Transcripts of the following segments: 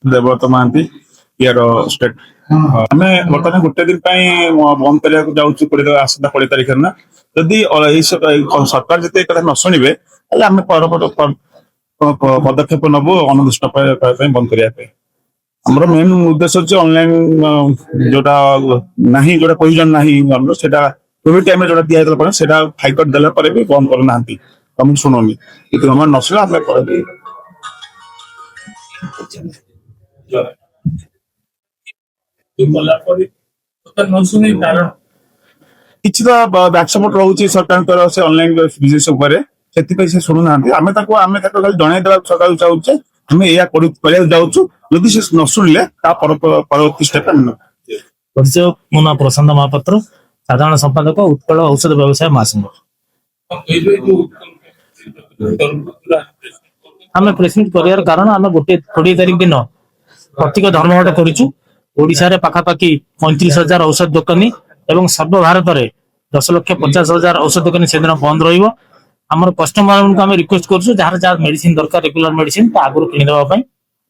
देवव्रत महांती यार स्टेट आम बर्तमान गोटे दिन बंद करने जाऊँ आसता 20 तारीख ना जदि सरकार जिते न शुणे आम पदक्षेप नबू अनिर्दिष्ट बंद करने आमर मेन उद्देश्य हूँ ऑनलाइन जोटा नहीं जोटा प्रोविजन नहीं सेटा कोविड टाइम जो दिया से हाइकोर्ट देला भी बंद करना गवर्नमेंट शुणुनी कि गवर्नमेंट न शुणे किसी तो बैक सपोर्ट रोचे सरकार से ऑनलाइन बिजनेस से शुणुना आम जनईदेवा सरकार चाहूचे आम या जाऊँ जदि से न शुणिले परवर्ती स्टेप मो ना प्रशांत महापात्र साधारण संपादक उत्कल औषध व्यवसाय महासंघ आम प्रेसमिट कर कारण आम गोटे 20 तारीख दिन प्रतीक धर्मघट करुशा पाखापाखि 35,000 औषध दोकानी एवं सर्वभारत में 10,50,000 औषध दोकानी से दिन बंद रमर कस्टमर को आम रिक्वेस्ट करुँ जार जार मेडिसिन दरकार रेगुलर मेडिसिन आगुरी किनीदेवाई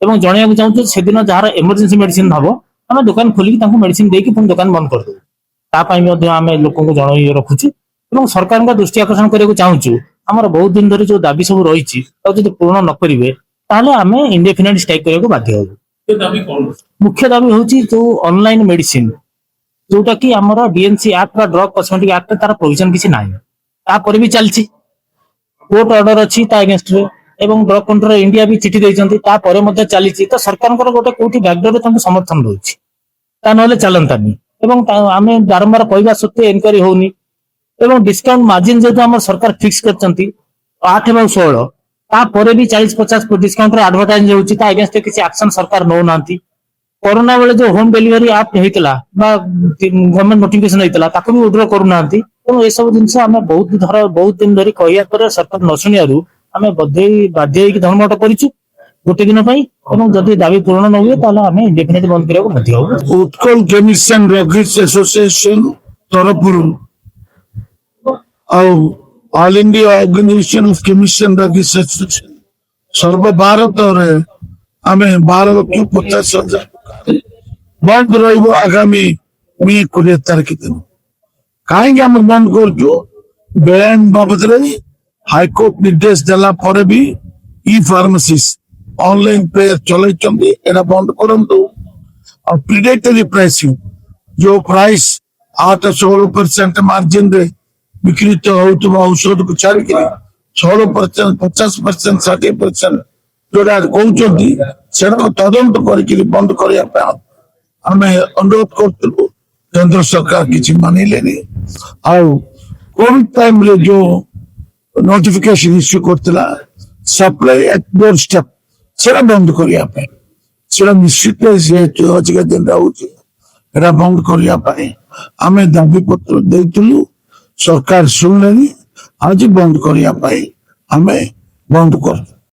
और जनवाक चाहूँ से दिन जार इमरजेंसी मेडिसिन हम आम दुकान खोलिक मेडिसिन देकी पुणी दुकान बंद करदे आम लोक जन रखुचु और सरकार का दृष्टि आकर्षण करने चाहूँ आमर बहुत दिन धरी जो दाबी सब रही पूर्ण न करेंगे आम इंडेफिनाइट स्ट्राइक करने बाध्य हो। मुख्य दाबी हूँ जो ऑनलाइन मेडिसिन जोटा कि आमर DNC act drug cosmetic act तार प्रोविजन किसी ना भी चलती कोर्ट ऑर्डर अच्छी अगेंस्ट एवं ड्रग कंट्रोल इंडिया भी चिठी देती चली तो सरकार गोटे कौटी बैकडोर समर्थन रोचे ना चलतानी आम बारंबार कहवा सत्वे इनक्वारी होनी डिस्काउंट मार्जिन जो आम सरकार फिक्स कर 8 और 16 तापर भी 40-50 डिस्काउंट एडवर्टाइज होती अगेंस्ट किसी एक्शन सरकार नौ ना कोरोना बेले जो होम डिलीवरी आप होता गवर्नमेंट नोटिफिकेशन होता भी विड्र करूना तेणु ये सब जिन बहुत दिन धरी कहया सरकार न शुणु आम बाध्य धर्मघट करूँ गोटे दिन जदि दाबी पूर्ण न हुए आम इंडेफिनिट बंद करने Utkal chemist and drugs association तरफ all India organisation of chemist and drugs association सर्वभारत आम 12,50,000 बंद रगामी मे 20 तारीख दिन कहीं बंद कर बेआईन बाबद हाईकोर्ट निर्देश देला भी ई फार्मासीज ऑनलाइन प्लेयर चल बंद करूँ और प्रिडेटरी प्राइसिंग जो प्राइस 8-16% मार्जिन रे विकृत होता औषध को छाड़ी 16%, 50%, 60% जोड़ा कहते तदंत कर बंद करने आम अनुरोध करूँ केंद्र सरकार किसी मानिले कोविड टाइम रे जो नोटिफिकेशन इश्यू करता सप्लाई एट डोर स्टेप से बंद करने निश्चित अधिक दिन रोचे बंद करने आम दाबी पत्र देलु सरकार शुणिले आज बंद करने आम बंद कर